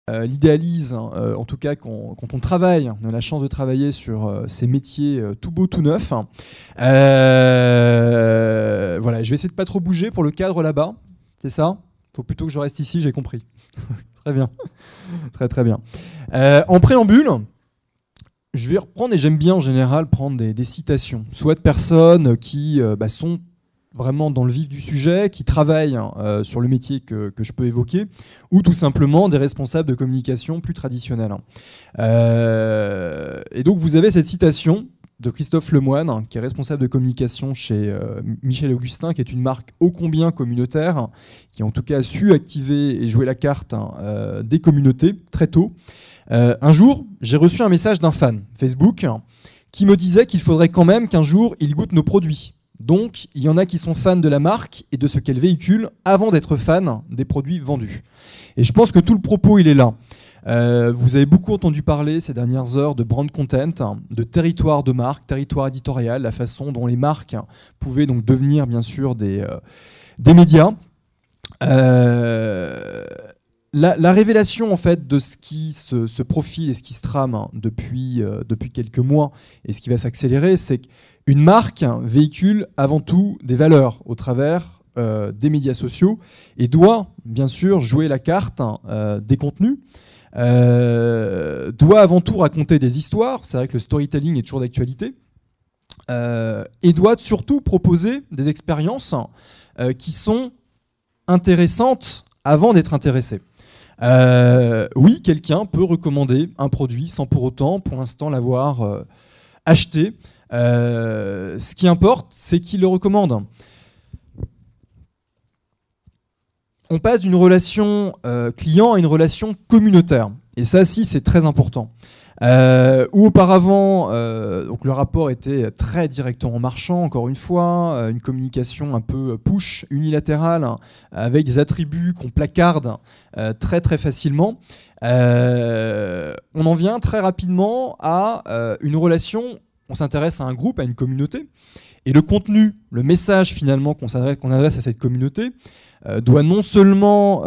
l'idéalise, en tout cas quand on travaille, on a la chance de travailler sur ces métiers tout beaux, tout neufs. Voilà, je vais essayer de pas trop bouger pour le cadre là-bas, c'est ça ? Il faut plutôt que je reste ici, j'ai compris. Très bien, très très bien. En préambule, je vais reprendre, et j'aime bien en général prendre des citations, soit de personnes qui sont vraiment dans le vif du sujet, qui travaillent sur le métier que je peux évoquer, ou tout simplement des responsables de communication plus traditionnels. Et donc vous avez cette citation de Christophe Lemoine, qui est responsable de communication chez Michel Augustin, qui est une marque ô combien communautaire, qui en tout cas a su activer et jouer la carte des communautés très tôt. Un jour, j'ai reçu un message d'un fan Facebook qui me disait qu'il faudrait quand même qu'un jour il goûte nos produits. Donc, il y en a qui sont fans de la marque et de ce qu'elle véhicule avant d'être fans des produits vendus. Et je pense que tout le propos, il est là. Vous avez beaucoup entendu parler ces dernières heures de brand content, de territoire de marque, territoire éditorial, la façon dont les marques pouvaient donc devenir bien sûr des médias. La révélation en fait de ce qui se profile et ce qui se trame depuis quelques mois et ce qui va s'accélérer, c'est qu'une marque véhicule avant tout des valeurs au travers des médias sociaux et doit bien sûr jouer la carte des contenus, doit avant tout raconter des histoires, c'est vrai que le storytelling est toujours d'actualité, et doit surtout proposer des expériences qui sont intéressantes avant d'être intéressé. Oui, quelqu'un peut recommander un produit sans pour autant, pour l'instant, l'avoir acheté. Ce qui importe, c'est qu'il le recommande. On passe d'une relation client à une relation communautaire. Et ça, si, c'est très important. Où auparavant, donc le rapport était très directement marchand, encore une fois, une communication un peu push, unilatérale, avec des attributs qu'on placarde très très facilement. On en vient très rapidement à une relation, on s'intéresse à un groupe, à une communauté, et le contenu, le message finalement qu'on adresse à cette communauté doit non seulement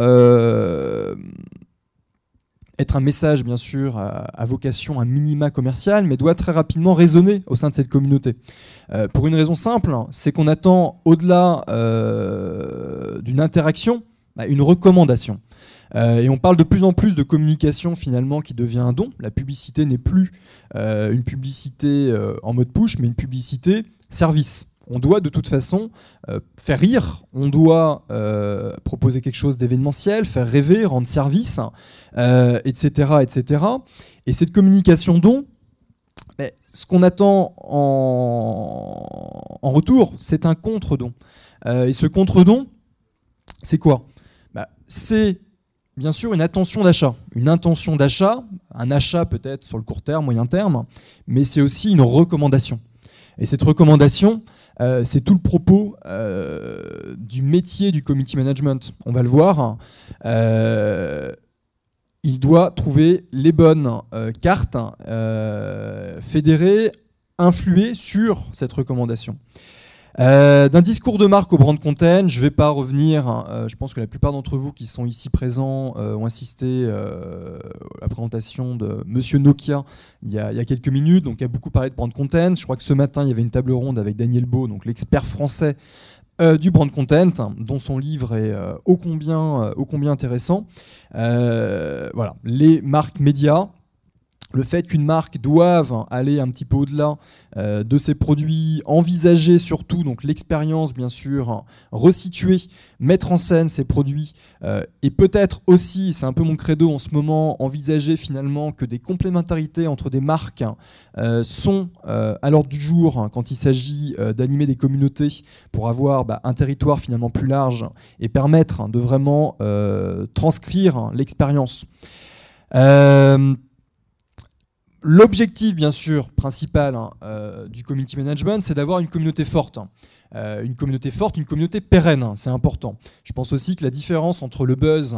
être un message, bien sûr, à vocation, un minima commercial, mais doit très rapidement résonner au sein de cette communauté. Pour une raison simple, c'est qu'on attend, au-delà d'une interaction, une recommandation. Et on parle de plus en plus de communication, finalement, qui devient un don. La publicité n'est plus une publicité en mode push, mais une publicité service. On doit de toute façon faire rire, on doit proposer quelque chose d'événementiel, faire rêver, rendre service, etc., etc. Et cette communication don, ce qu'on attend en retour, c'est un contre-don. Et ce contre-don, c'est quoi ? C'est bien sûr une intention d'achat. Une intention d'achat, un achat peut-être sur le court terme, moyen terme, mais c'est aussi une recommandation. Et cette recommandation, c'est tout le propos du métier du community management. On va le voir. Il doit trouver les bonnes cartes, fédérer, influer sur cette recommandation. D'un discours de marque au brand content, je ne vais pas revenir. Je pense que la plupart d'entre vous qui sont ici présents ont assisté à la présentation de Monsieur Nokia il y a quelques minutes. Donc, il a beaucoup parlé de brand content. Je crois que ce matin, il y avait une table ronde avec Daniel Beau, donc l'expert français du brand content, dont son livre est ô combien intéressant. Voilà, les marques médias. Le fait qu'une marque doive aller un petit peu au-delà de ses produits, envisager surtout donc l'expérience bien sûr, resituer, mettre en scène ses produits et peut-être aussi, c'est un peu mon credo en ce moment, envisager finalement que des complémentarités entre des marques sont à l'ordre du jour quand il s'agit d'animer des communautés pour avoir un territoire finalement plus large et permettre de vraiment transcrire l'expérience. L'objectif, bien sûr, principal du community management, c'est d'avoir une communauté forte. Une communauté forte, une communauté pérenne, c'est important. Je pense aussi que la différence entre le buzz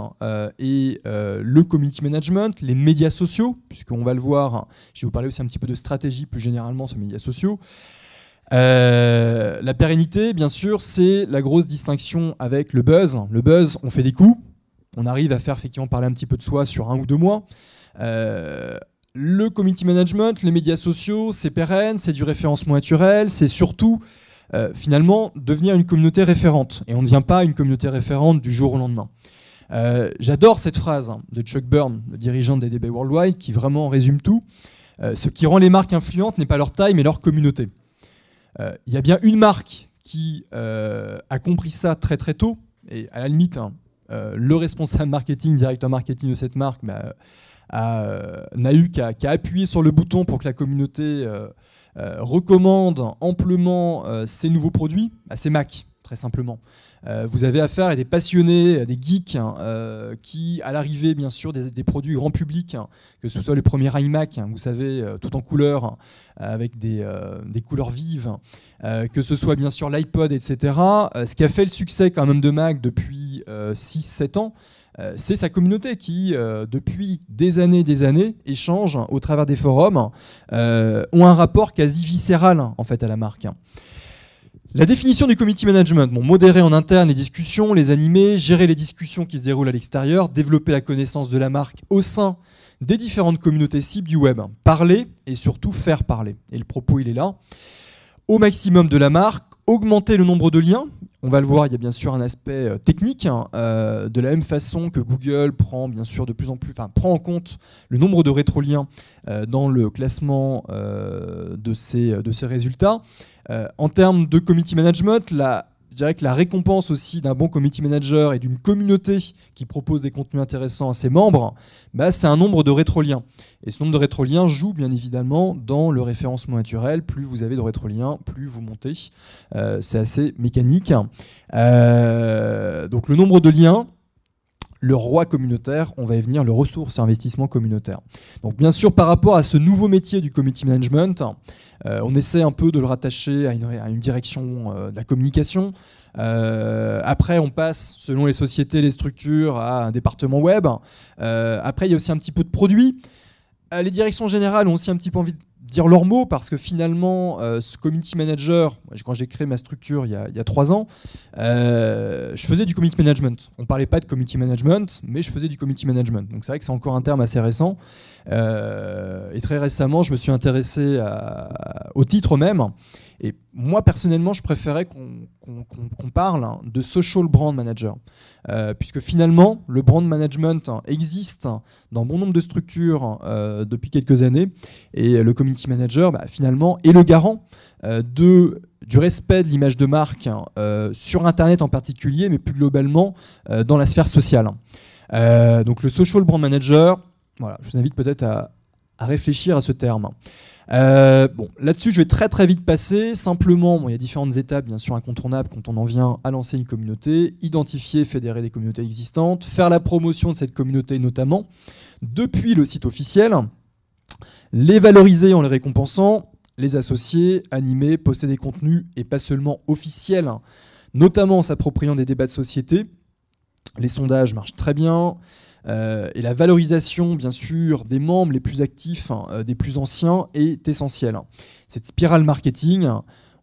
et le community management, les médias sociaux, puisqu'on va le voir, je vais vous parler aussi un petit peu de stratégie plus généralement sur les médias sociaux. La pérennité, bien sûr, c'est la grosse distinction avec le buzz. Le buzz, on fait des coups. on arrive à faire effectivement parler un petit peu de soi sur 1 ou 2 mois. Le community management, les médias sociaux, c'est pérenne, c'est du référencement naturel, c'est surtout finalement devenir une communauté référente. Et on ne devient pas une communauté référente du jour au lendemain. J'adore cette phrase de Chuck Byrne, le dirigeant de DDB Worldwide, qui vraiment résume tout. Ce qui rend les marques influentes n'est pas leur taille, mais leur communauté. Il y a bien une marque qui a compris ça très très tôt, et à la limite, le responsable marketing, directeur marketing de cette marque, n'a eu qu'à appuyer sur le bouton pour que la communauté recommande amplement ces nouveaux produits. C'est Mac, très simplement. Vous avez affaire à des passionnés, à des geeks qui, à l'arrivée, bien sûr, des produits grand public, que ce soit le premier iMac, vous savez, tout en couleur, avec des couleurs vives, que ce soit bien sûr l'iPod, etc. Ce qui a fait le succès quand même de Mac depuis 6-7 ans, c'est sa communauté qui, depuis des années, échange au travers des forums, ont un rapport quasi viscéral en fait, à la marque. La définition du community management, modérer en interne les discussions, les animer, gérer les discussions qui se déroulent à l'extérieur, développer la connaissance de la marque au sein des différentes communautés cibles du web. Parler et surtout faire parler. Et le propos, il est là. Au maximum de la marque, augmenter le nombre de liens. On va le voir, il y a bien sûr un aspect technique, de la même façon que Google prend bien sûr de plus en plus, prend en compte le nombre de rétroliens dans le classement de ces résultats. En termes de community management, je dirais que la récompense aussi d'un bon community manager et d'une communauté qui propose des contenus intéressants à ses membres, c'est un nombre de rétroliens. Et ce nombre de rétroliens joue bien évidemment dans le référencement naturel. Plus vous avez de rétroliens, plus vous montez. C'est assez mécanique. Donc le nombre de liens, le roi communautaire, on va y venir, le ressource et investissement communautaire. Donc bien sûr, par rapport à ce nouveau métier du community management, on essaie un peu de le rattacher à une direction de la communication. Après, on passe, selon les sociétés, les structures, à un département web. Après, il y a aussi un petit peu de produits. Les directions générales ont aussi un petit peu envie de dire leurs mots parce que finalement, ce community manager, quand j'ai créé ma structure il y a 3 ans, je faisais du community management. On ne parlait pas de community management, mais je faisais du community management. Donc c'est vrai que c'est encore un terme assez récent. Et très récemment, je me suis intéressé au titre même. Et moi, personnellement, je préférais qu'on parle de social brand manager. Puisque finalement, le brand management existe dans bon nombre de structures depuis quelques années. Et le community manager, finalement, est le garant du respect de l'image de marque sur Internet en particulier, mais plus globalement dans la sphère sociale. Donc le social brand manager, voilà, je vous invite peut-être à réfléchir à ce terme. Là-dessus, je vais très très vite passer. Simplement, il y a différentes étapes bien sûr incontournables quand on en vient à lancer une communauté. Identifier, fédérer des communautés existantes, faire la promotion de cette communauté notamment depuis le site officiel, les valoriser en les récompensant, les associer, animer, poster des contenus et pas seulement officiels, notamment en s'appropriant des débats de société. Les sondages marchent très bien. Et la valorisation, bien sûr, des membres les plus actifs, des plus anciens, est essentielle. Cette spirale marketing,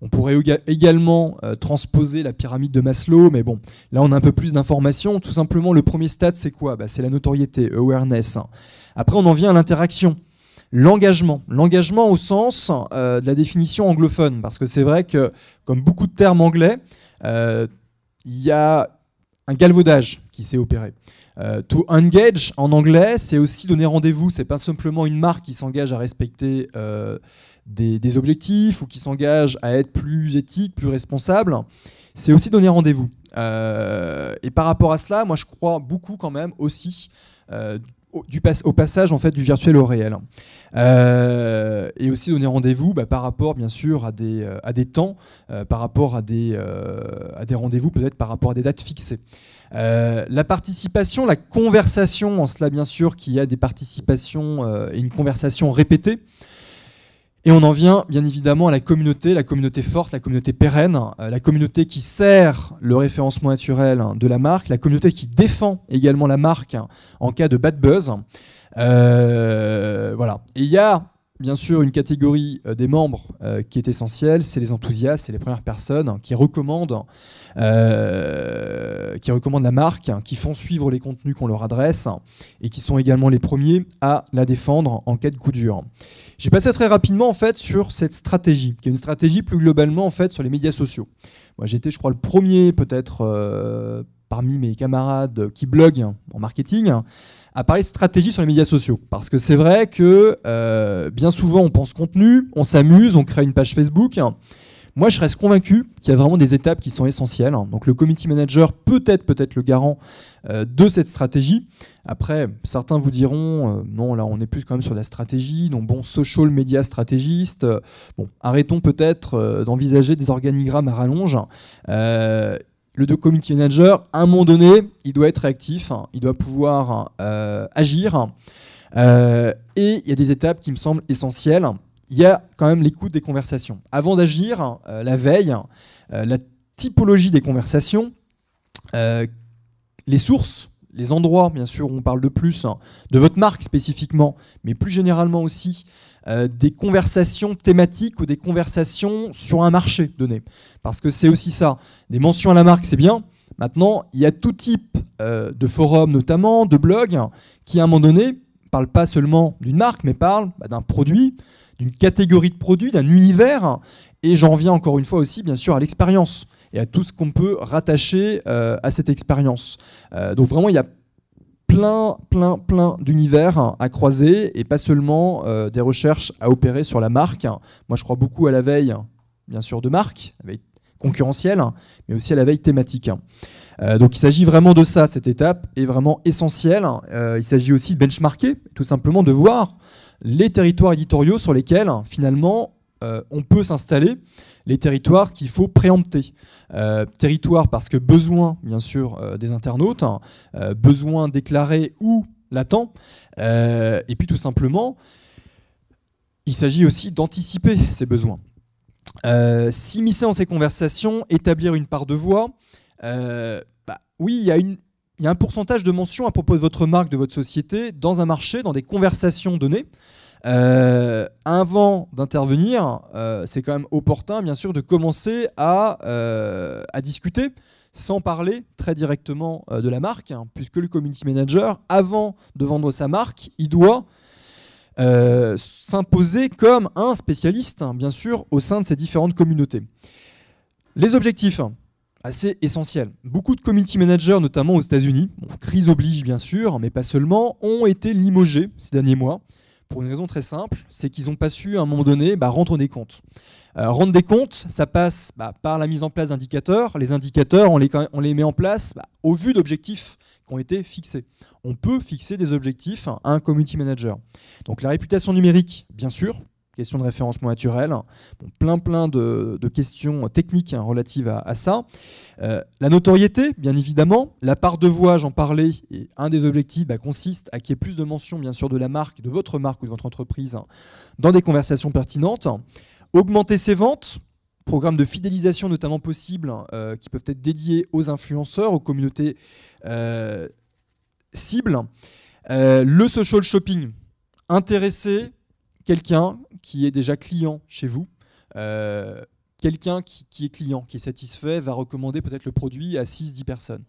on pourrait également transposer la pyramide de Maslow, mais bon, là on a un peu plus d'informations. Tout simplement, le premier stade, c'est quoi ? C'est la notoriété, awareness. Après, on en vient à l'interaction. L'engagement au sens de la définition anglophone, parce que c'est vrai que, comme beaucoup de termes anglais, il y a un galvaudage qui s'est opéré. To engage en anglais, c'est aussi donner rendez-vous. C'est pas simplement une marque qui s'engage à respecter des objectifs ou qui s'engage à être plus éthique, plus responsable. C'est aussi donner rendez-vous. Et par rapport à cela, moi je crois beaucoup quand même aussi au passage en fait du virtuel au réel. Et aussi donner rendez-vous par rapport bien sûr à des temps, par rapport à des rendez-vous peut-être par rapport à des dates fixées. La participation, la conversation, en cela bien sûr qu'il y a des participations et une conversation répétée. Et on en vient bien évidemment à la communauté forte, la communauté pérenne, la communauté qui sert le référencement naturel de la marque, la communauté qui défend également la marque en cas de bad buzz. Voilà. Et il y a bien sûr une catégorie des membres qui est essentielle, c'est les enthousiastes, c'est les premières personnes qui recommandent la marque, qui font suivre les contenus qu'on leur adresse et qui sont également les premiers à la défendre en cas de coup dur. J'ai passé très rapidement en fait sur cette stratégie, qui est une stratégie plus globalement en fait sur les médias sociaux. Moi, j'étais, je crois, le premier peut-être parmi mes camarades qui bloguent en marketing à parler de stratégie sur les médias sociaux. Parce que c'est vrai que bien souvent, on pense contenu, on s'amuse, on crée une page Facebook. Moi, je reste convaincu qu'il y a vraiment des étapes qui sont essentielles. Donc, le community manager peut être le garant de cette stratégie. Après, certains vous diront non, là, on est plus quand même sur la stratégie. Donc, bon, social media stratégiste. Bon, arrêtons peut-être d'envisager des organigrammes à rallonge. Le community manager, à un moment donné, il doit être réactif, il doit pouvoir agir. Et il y a des étapes qui me semblent essentielles. Il y a quand même l'écoute des conversations. Avant d'agir, la veille, la typologie des conversations, les sources, les endroits, bien sûr, où on parle de plus, de votre marque spécifiquement, mais plus généralement aussi des conversations thématiques ou des conversations sur un marché donné. Parce que c'est aussi ça. Des mentions à la marque, c'est bien. Maintenant, il y a tout type de forums notamment, de blogs, qui à un moment donné ne parlent pas seulement d'une marque, mais parlent d'un produit, d'une catégorie de produits, d'un univers. Et j'en reviens encore une fois aussi, bien sûr, à l'expérience et à tout ce qu'on peut rattacher à cette expérience. Donc vraiment, il y a plein d'univers à croiser et pas seulement des recherches à opérer sur la marque. Moi, je crois beaucoup à la veille, bien sûr, de marque, la veille concurrentielle, mais aussi à la veille thématique. Donc il s'agit vraiment de ça, cette étape est vraiment essentielle. Il s'agit aussi de benchmarker, tout simplement de voir les territoires éditoriaux sur lesquels finalement on peut s'installer, les territoires qu'il faut préempter. Territoire parce que besoin, bien sûr, des internautes, besoin déclaré ou latent, et puis tout simplement, il s'agit aussi d'anticiper ces besoins. S'immiscer dans ces conversations, établir une part de voix, oui, il y a un pourcentage de mentions à propos de votre marque, de votre société, dans un marché, dans des conversations données. Avant d'intervenir, c'est quand même opportun, bien sûr, de commencer à discuter sans parler très directement de la marque, puisque le community manager, avant de vendre sa marque, il doit s'imposer comme un spécialiste, bien sûr, au sein de ces différentes communautés. Les objectifs, assez essentiels. Beaucoup de community managers, notamment aux États-Unis, crise oblige bien sûr, mais pas seulement, ont été limogés ces derniers mois. Pour une raison très simple, c'est qu'ils n'ont pas su à un moment donné rendre des comptes. Rendre des comptes, ça passe par la mise en place d'indicateurs. Les indicateurs, on les met en place au vu d'objectifs qui ont été fixés. On peut fixer des objectifs à un community manager. Donc la réputation numérique, bien sûr, question de référencement naturel, plein de questions techniques relatives à ça. La notoriété, bien évidemment. La part de voix, j'en parlais, et un des objectifs consiste à qu'il y ait plus de mentions, bien sûr, de la marque, de votre marque ou de votre entreprise dans des conversations pertinentes. Augmenter ses ventes, programmes de fidélisation notamment possibles qui peuvent être dédiés aux influenceurs, aux communautés cibles. Le social shopping, intéresser quelqu'un qui est déjà client chez vous, quelqu'un qui est client, qui est satisfait, va recommander peut-être le produit à 6-10 personnes.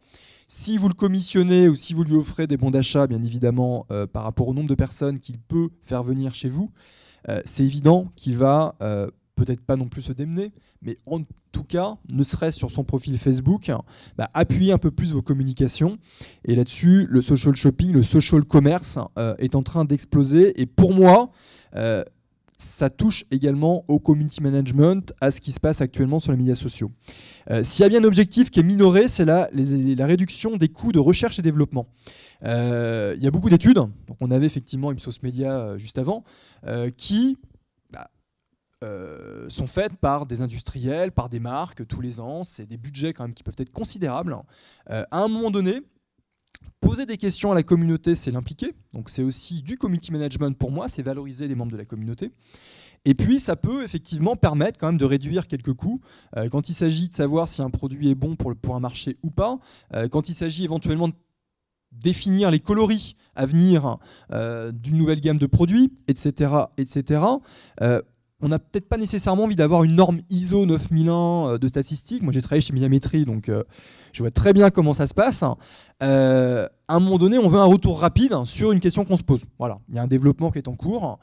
Si vous le commissionnez ou si vous lui offrez des bons d'achat, bien évidemment, par rapport au nombre de personnes qu'il peut faire venir chez vous, c'est évident qu'il va peut-être pas non plus se démener, mais en tout cas, ne serait-ce sur son profil Facebook, appuyer un peu plus vos communications. Et là-dessus, le social shopping, le social commerce est en train d'exploser. Et pour moi, ça touche également au community management, à ce qui se passe actuellement sur les médias sociaux. S'il y a bien un objectif qui est minoré, c'est la réduction des coûts de recherche et développement. Il y a beaucoup d'études, donc on avait effectivement Ipsos Media juste avant, qui sont faites par des industriels, par des marques tous les ans. C'est des budgets quand même qui peuvent être considérables. À un moment donné, poser des questions à la communauté, c'est l'impliquer. Donc c'est aussi du community management pour moi, c'est valoriser les membres de la communauté. Et puis ça peut effectivement permettre quand même de réduire quelques coûts quand il s'agit de savoir si un produit est bon pour un marché ou pas, quand il s'agit éventuellement de définir les coloris à venir d'une nouvelle gamme de produits, etc. etc. On n'a peut-être pas nécessairement envie d'avoir une norme ISO 9001 de statistiques. Moi, j'ai travaillé chez Médiamétrie, donc je vois très bien comment ça se passe. À un moment donné, on veut un retour rapide sur une question qu'on se pose. Voilà, il y a un développement qui est en cours.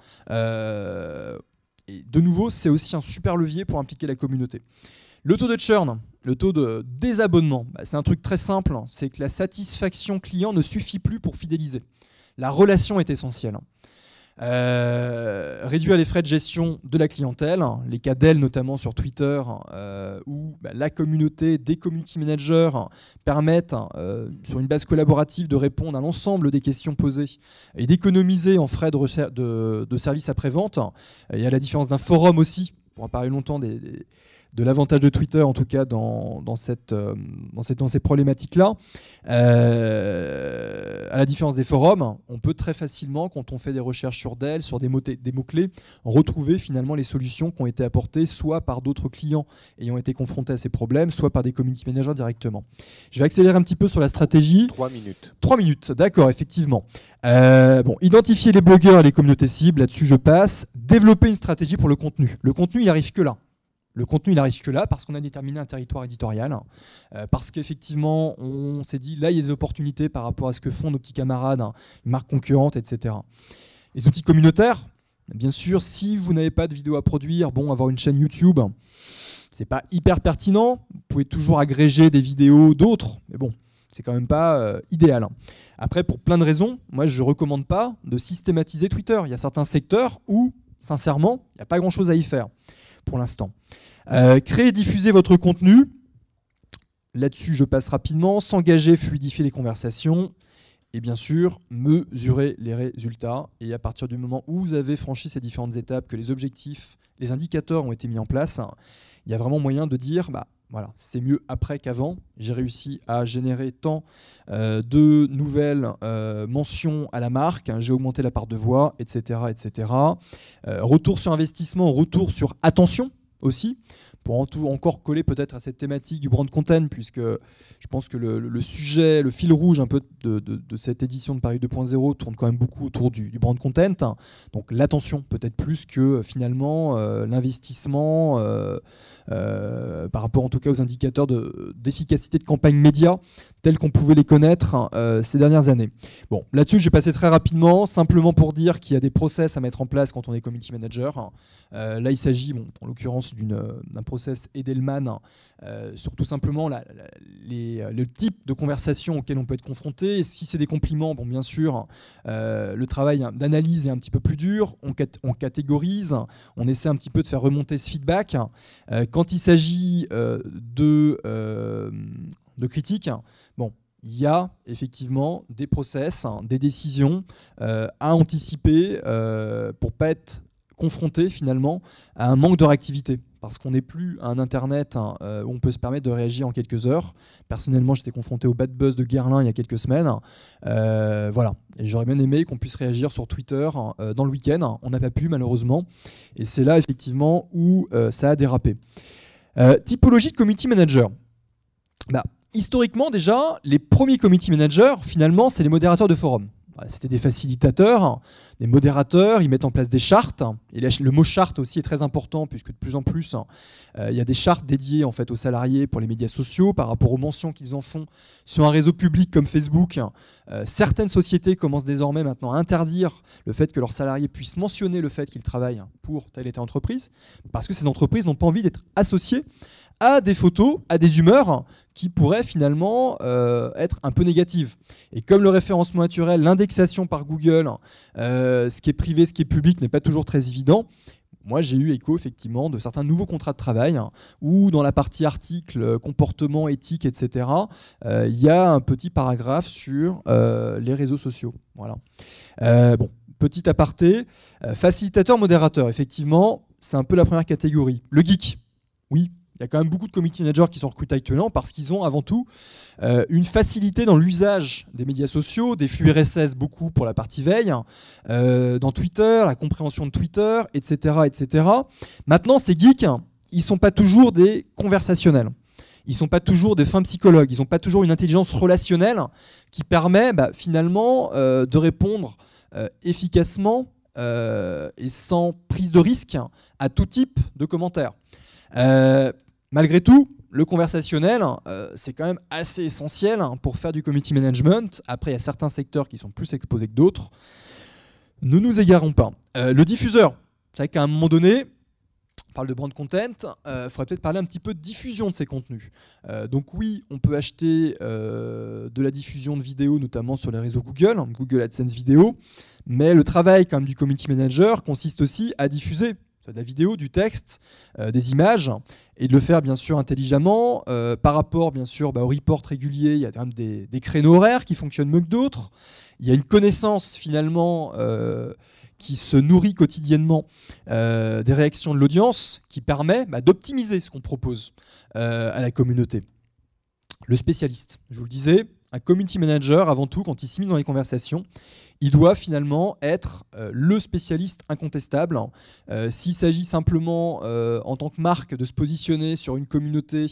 Et de nouveau, c'est aussi un super levier pour impliquer la communauté. Le taux de churn, le taux de désabonnement, c'est un truc très simple. C'est que la satisfaction client ne suffit plus pour fidéliser. La relation est essentielle. Réduire les frais de gestion de la clientèle, les cas d'elle notamment sur Twitter où la communauté des community managers permettent sur une base collaborative de répondre à l'ensemble des questions posées et d'économiser en frais de service après-vente. Et à la différence d'un forum aussi, on pourra parler longtemps de l'avantage de Twitter, en tout cas dans ces problématiques-là. À la différence des forums, on peut très facilement, quand on fait des recherches sur Dell, sur des mots-clés, retrouver finalement les solutions qui ont été apportées soit par d'autres clients ayant été confrontés à ces problèmes, soit par des community managers directement. Je vais accélérer un petit peu sur la stratégie. 3 minutes. 3 minutes, d'accord, effectivement. Identifier les blogueurs et les communautés cibles, là-dessus je passe. Développer une stratégie pour le contenu. Le contenu, il n'arrive que là. Le contenu, il n'arrive que là parce qu'on a déterminé un territoire éditorial, parce qu'effectivement, on s'est dit, là, il y a des opportunités par rapport à ce que font nos petits camarades, les marques concurrentes, etc. Les outils communautaires, bien sûr, si vous n'avez pas de vidéo à produire, avoir une chaîne YouTube, c'est pas hyper pertinent. Vous pouvez toujours agréger des vidéos d'autres, mais bon, c'est quand même pas idéal. Après, pour plein de raisons, moi, je ne recommande pas de systématiser Twitter. Il y a certains secteurs où, sincèrement, il n'y a pas grand-chose à y faire pour l'instant. Créer et diffuser votre contenu. Là-dessus, je passe rapidement. S'engager, fluidifier les conversations. Et bien sûr, mesurer les résultats. Et à partir du moment où vous avez franchi ces différentes étapes, que les objectifs, les indicateurs ont été mis en place, il y a vraiment moyen de dire, voilà, c'est mieux après qu'avant. J'ai réussi à générer tant de nouvelles mentions à la marque, j'ai augmenté la part de voix, etc. etc. Retour sur investissement, retour sur attention aussi, pour encore coller peut-être à cette thématique du brand content, puisque je pense que le sujet, le fil rouge un peu de cette édition de Paris 2.0 tourne quand même beaucoup autour du brand content. Donc l'attention peut-être plus que finalement l'investissement par rapport en tout cas aux indicateurs d'efficacité de campagne média tels qu'on pouvait les connaître ces dernières années. Bon, là-dessus, je vais passer très rapidement, simplement pour dire qu'il y a des process à mettre en place quand on est community manager. Là, il s'agit, en l'occurrence, d'un process Edelman sur tout simplement le type de conversation auquel on peut être confronté. Et si c'est des compliments, bien sûr, le travail d'analyse est un petit peu plus dur. On catégorise, on essaie un petit peu de faire remonter ce feedback. Quand il s'agit de critiques, il y a effectivement des process, des décisions à anticiper pour ne pas être confronté finalement à un manque de réactivité. Parce qu'on n'est plus à un Internet où on peut se permettre de réagir en quelques heures. Personnellement, j'étais confronté au bad buzz de Guerlain il y a quelques semaines. Voilà. Et j'aurais bien aimé qu'on puisse réagir sur Twitter dans le week-end. On n'a pas pu, malheureusement. Et c'est là, effectivement, où ça a dérapé. Typologie de community manager. Historiquement, déjà, les premiers community managers, finalement, c'est les modérateurs de forums. C'était des facilitateurs, des modérateurs, ils mettent en place des chartes. Et le mot charte aussi est très important puisque de plus en plus, il y a des chartes dédiées en fait, aux salariés pour les médias sociaux par rapport aux mentions qu'ils en font sur un réseau public comme Facebook. Certaines sociétés commencent désormais maintenant à interdire le fait que leurs salariés puissent mentionner le fait qu'ils travaillent pour telle et telle entreprise parce que ces entreprises n'ont pas envie d'être associées à des photos, à des humeurs qui pourraient finalement être un peu négatives. Et comme le référencement naturel, l'indexation par Google, ce qui est privé, ce qui est public n'est pas toujours très évident, moi j'ai eu écho effectivement de certains nouveaux contrats de travail où dans la partie article, comportement, éthique, etc., il y a un petit paragraphe sur les réseaux sociaux. Voilà. Petit aparté, facilitateur, modérateur, effectivement, c'est un peu la première catégorie. Le geek, oui. Il y a quand même beaucoup de community managers qui sont recrutés actuellement parce qu'ils ont avant tout une facilité dans l'usage des médias sociaux, des flux RSS beaucoup pour la partie veille, dans Twitter, la compréhension de Twitter, etc. etc. Maintenant, ces geeks, ils ne sont pas toujours des conversationnels. Ils ne sont pas toujours des fins psychologues. Ils n'ont pas toujours une intelligence relationnelle qui permet finalement de répondre efficacement et sans prise de risque à tout type de commentaires. Malgré tout, le conversationnel, c'est quand même assez essentiel pour faire du community management. Après, il y a certains secteurs qui sont plus exposés que d'autres. Ne nous égarons pas. Le diffuseur, c'est vrai qu'à un moment donné, on parle de brand content, il faudrait peut-être parler un petit peu de diffusion de ces contenus. Donc oui, on peut acheter de la diffusion de vidéos, notamment sur les réseaux Google, Google AdSense vidéo, mais le travail quand même du community manager consiste aussi à diffuser de la vidéo, du texte, des images, et de le faire bien sûr intelligemment, par rapport bien sûr aux reports réguliers. Il y a quand même des créneaux horaires qui fonctionnent mieux que d'autres. Il y a une connaissance finalement qui se nourrit quotidiennement des réactions de l'audience, qui permet d'optimiser ce qu'on propose à la communauté. Le spécialiste, je vous le disais, un community manager, avant tout, quand il s'immisce dans les conversations, il doit finalement être le spécialiste incontestable. S'il s'agit simplement, en tant que marque, de se positionner sur une communauté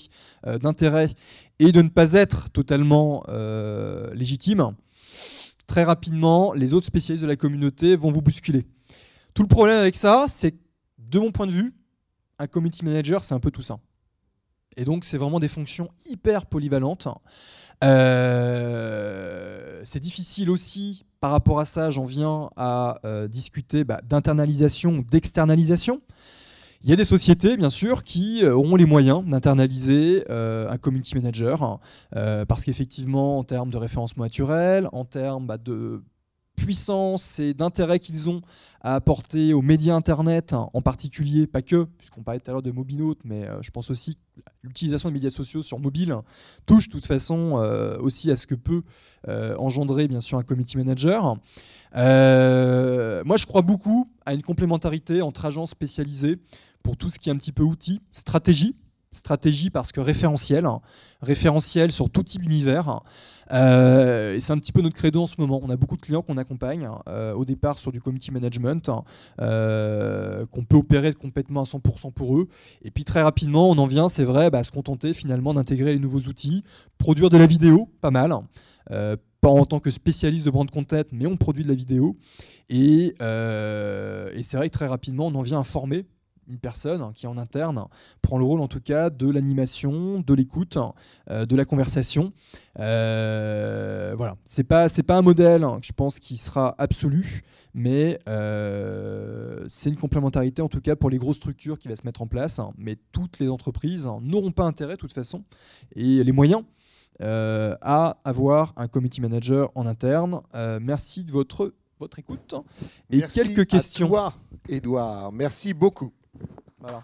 d'intérêt et de ne pas être totalement légitime, très rapidement, les autres spécialistes de la communauté vont vous bousculer. Tout le problème avec ça, c'est que, de mon point de vue, un community manager, c'est un peu tout ça. Et donc, c'est vraiment des fonctions hyper polyvalentes. C'est difficile aussi, par rapport à ça, j'en viens à discuter d'internalisation ou d'externalisation. Il y a des sociétés, bien sûr, qui auront les moyens d'internaliser un community manager, parce qu'effectivement, en termes de référencement naturel, en termes de puissance et d'intérêt qu'ils ont à apporter aux médias Internet, en particulier, pas que, puisqu'on parlait tout à l'heure de Mobinote, mais je pense aussi que l'utilisation des médias sociaux sur mobile touche de toute façon aussi à ce que peut engendrer bien sûr un community manager. Moi, je crois beaucoup à une complémentarité entre agences spécialisées pour tout ce qui est un petit peu outils, stratégie parce que référentiel sur tout type d'univers. Et c'est un petit peu notre credo en ce moment. On a beaucoup de clients qu'on accompagne au départ sur du community management, qu'on peut opérer complètement à 100% pour eux. Et puis très rapidement, on en vient, c'est vrai, à se contenter finalement d'intégrer les nouveaux outils, produire de la vidéo, pas mal. Pas en tant que spécialiste de brand content, mais on produit de la vidéo. Et c'est vrai que très rapidement, on en vient à former une personne qui en interne prend le rôle en tout cas de l'animation, de l'écoute, de la conversation. Voilà, c'est pas un modèle que je pense qui sera absolu, mais c'est une complémentarité en tout cas pour les grosses structures qui va se mettre en place. Mais toutes les entreprises n'auront pas intérêt de toute façon et les moyens à avoir un community manager en interne. Merci de votre écoute. Et merci quelques questions. à toi, Edouard. Merci beaucoup. Voilà.